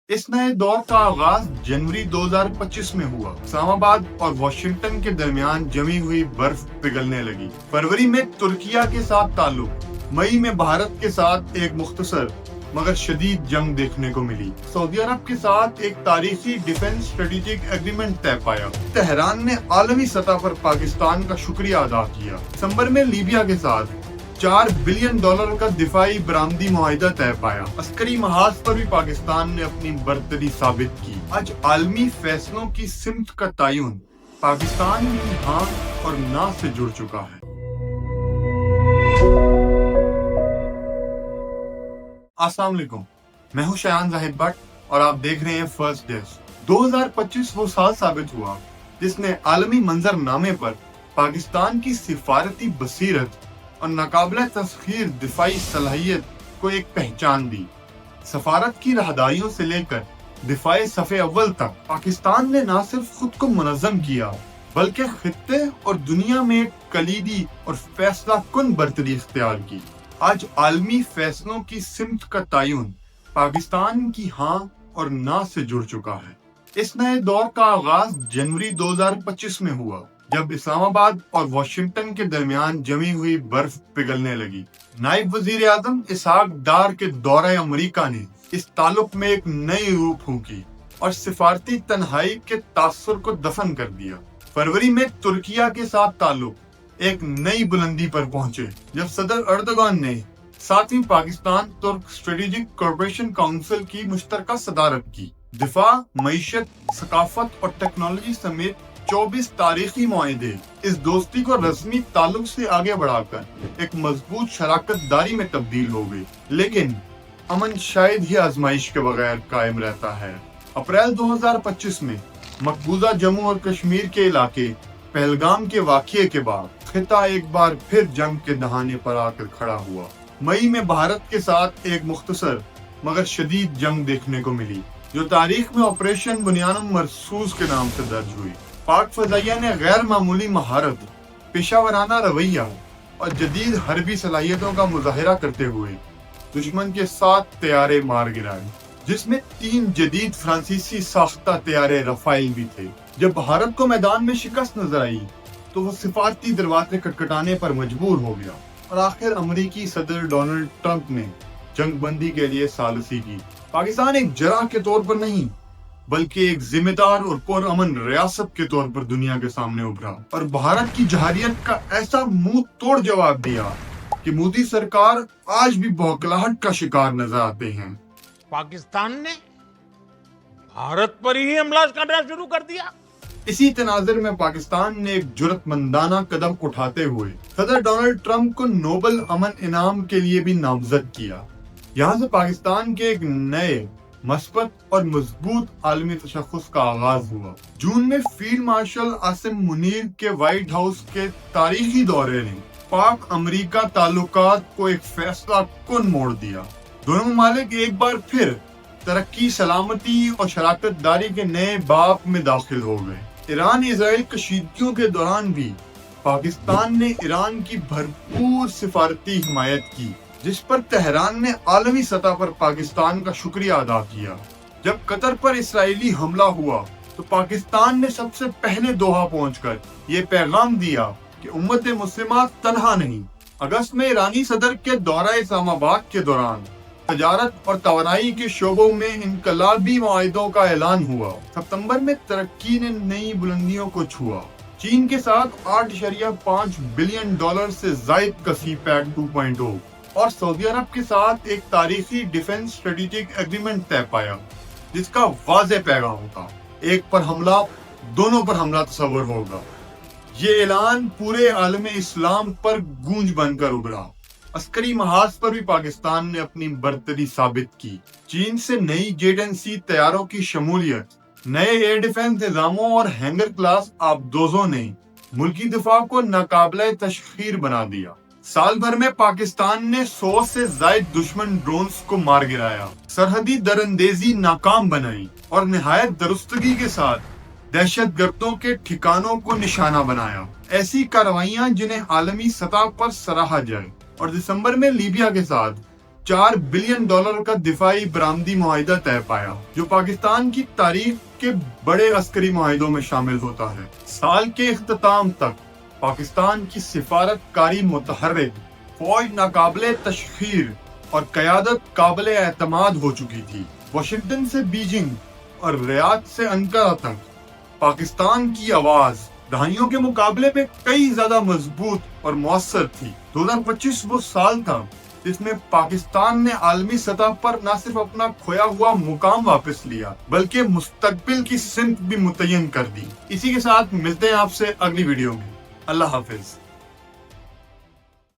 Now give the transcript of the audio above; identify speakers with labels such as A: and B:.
A: इस नए दौर का आगाज जनवरी 2025 में हुआ। इस्लामाबाद और वॉशिंगटन के दरमियान जमी हुई बर्फ पिघलने लगी। फरवरी में तुर्किया के साथ ताल्लुक, मई में भारत के साथ एक मुख्तसर मगर शदीद जंग देखने को मिली। सऊदी अरब के साथ एक तारीखी डिफेंस स्ट्रेटेजिक एग्रीमेंट तय पाया। तेहरान ने आलमी सतह पर पाकिस्तान का शुक्रिया अदा किया। दिसंबर में लीबिया के साथ $4 बिलियन का दिफाई बरामदी मुआहिदा तय पाया। अस्करी महाज पर भी पाकिस्तान ने अपनी बर्तरी साबित की। आज आलमी फैसलों की सिमत का तयन पाकिस्तान की हाँ और ना से जुड़ चुका है। अस्सलाम वालेकुम, मैं हूं शायान जाहिद भट्ट और आप देख रहे हैं फर्स्ट डेस्क। 2025 वो साल साबित हुआ जिसने आलमी मंजरनामे पर पाकिस्तान की सिफारती बसीरत और नाकाबिले तस्खीर दिफाई सलाहियत को एक पहचान दी। सफारत की राहदारियों से लेकर दिफाई सफ़े अव्वल तक पाकिस्तान ने न सिर्फ खुद को मुनज़्ज़म किया बल्कि खित्ते और दुनिया में एक कलीदी और फैसला कुन बर्तरी इख्तियार की। आज आलमी फैसलों की सिमत का तयन पाकिस्तान की हाँ और ना से जुड़ चुका है। इस नए दौर का आगाज जनवरी 2025 में हुआ जब इस्लामाबाद और वॉशिंगटन के दरमियान जमी हुई बर्फ पिघलने लगी। नायब वजीर आजम इसहाक डार के दौरे अमरीका ने इस ताल्लुक में एक नई रूह फूंकी और सिफारती तन्हाई के तासुर को दफन कर दिया। फरवरी में तुर्किया के साथ ताल्लुक एक नई बुलंदी पर पहुंचे जब सदर अर्दोगान ने 7वीं पाकिस्तान तुर्क स्ट्रेटेजिक कोऑपरेशन काउंसिल की मुश्तरका सदारत की। दिफा, मईशत, सकाफत और टेक्नोलॉजी समेत 24 तारीखी मुआहदे इस दोस्ती को रस्मी ताल्लुक से आगे बढ़ाकर एक मजबूत शराकत दारी में तब्दील हो गई। लेकिन अमन शायद ही आजमाइश के बगैर कायम रहता है। अप्रैल 2025 में मकबूजा जम्मू और कश्मीर के इलाके पहलगाम के वाक़ये के बाद खिता एक बार फिर जंग के दहाने पर आकर खड़ा हुआ। मई में भारत के साथ एक मुख्तसर मगर शदीद जंग देखने को मिली जो तारीख में ऑपरेशन बुनियानुम मरसूस के नाम से दर्ज हुई। पाक फजाइया ने गैर मामूली महारत, पेशावराना रवैया और जदीद हरबी सलाहियतों का मुजाहिरा करते हुए दुश्मन के 7 तैयारे मार गिराए, जिसमें 3 जदीद फ्रांसीसी साख्ता तैयारे रफाइल भी थे। जब भारत को मैदान में शिकस्त नजर आई तो वो सिफारती दरवाजे खटखटाने पर मजबूर हो गया और आखिर अमेरिकी सदर डोनाल्ड ट्रंप ने जंग बंदी के लिए सालसी की। पाकिस्तान एक जराह के तौर पर नहीं बल्कि एक जिम्मेदार और पुरअमन रियासत के तौर पर दुनिया के सामने उभरा और भारत की जहारियत का ऐसा मुंह तोड़ जवाब दिया कि मोदी सरकार आज भी बौखलाहट का शिकार नजर आते हैं।
B: पाकिस्तान ने भारत पर ही हमला करना शुरू कर दिया।
A: इसी तनाज़ुर में पाकिस्तान ने एक जुर्रतमंदाना कदम उठाते हुए सदर डोनाल्ड ट्रंप को नोबल अमन इनाम के लिए भी नामजद किया। यहाँ से पाकिस्तान के एक नए मस्बत और मजबूत आलमी तशख्खुस का आगाज हुआ। जून में फील्ड मार्शल आसिम मुनीर के व्हाइट हाउस के तारीखी दौरे ने पाक अमेरिका ताल्लुकात को एक फैसला कुन मोड़ दिया। दोनों ममालिक एक बार फिर तरक्की, सलामती और शराकत दारी के नए बाब में दाखिल हो गए। ईरान इजराइल कशीदगियों के दौरान भी पाकिस्तान ने ईरान की भरपूर सिफारती हिमायत की, जिस पर तेहरान ने आलमी सतह पर पाकिस्तान का शुक्रिया अदा किया। जब कतर पर इस्राएली हमला हुआ तो पाकिस्तान ने सबसे पहले दोहा पहुंचकर ये पैगाम दिया कि उम्मत मुस्लिमा तन्हा नहीं। अगस्त में ईरानी सदर के दौरा इस्लामाबाद के दौरान तजारत और तवानाई के शोबों में इनकलाबी मुआहिदों का ऐलान हुआ। सितंबर में तरक्की ने नई बुलंदियों को छुआ। चीन के साथ $8.5 बिलियन से जायद का सीपैक 2.0 और सऊदी अरब के साथ एक तारीखी डिफेंस स्ट्रेटेजिक एग्रीमेंट तय पाया, जिसका वाज़ेह पैगाम था, एक पर हमला दोनों पर हमला तस्वर होगा। ये ऐलान पूरे आलम इस्लाम पर गूंज बनकर उभरा। अस्करी महाज पर भी पाकिस्तान ने अपनी बर्तरी साबित की। चीन से नई जेट-एंड-सी तैयारों की शमूलियत, नए एयर डिफेंस निजामों और हैंगर क्लास आबदोजों ने मुल्की दिफा को नाकाबिले तशखीर बना दिया। साल भर में पाकिस्तान ने 100 से ज्यादा दुश्मन ड्रोन्स को मार गिराया, सरहदी दरअंदेजी नाकाम बनाई और निहायत दुरुस्तगी के साथ दहशतगर्दों के ठिकानों को निशाना बनाया। ऐसी कार्रवाइयां जिन्हें आलमी सतह पर सराहा जाए। और दिसंबर में लीबिया के साथ $4 बिलियन का दिफाई बरामदी मुआहिदा तय पाया, जो पाकिस्तान की तारीख के बड़े अस्करी मुआहिदों में शामिल होता है। साल के इख्तिताम तक पाकिस्तान की सिफारतकारी मुतहर्रिक, फौज नाकाबिले तशखीर और क़यादत काबिले एतमाद हो चुकी थी। वाशिंगटन से बीजिंग और रियाद से अंकारा तक पाकिस्तान की आवाज दहाइयों के मुकाबले में कई ज्यादा मजबूत और मौसर थी। 2025 वो साल था जिसमें पाकिस्तान ने आलमी सतह पर न सिर्फ अपना खोया हुआ मुकाम वापस लिया, बल्कि मुस्तकबिल की सिमत भी मुतय्यन कर दी। इसी के साथ मिलते हैं आपसे अगली वीडियो में। अल्लाह हाफिज।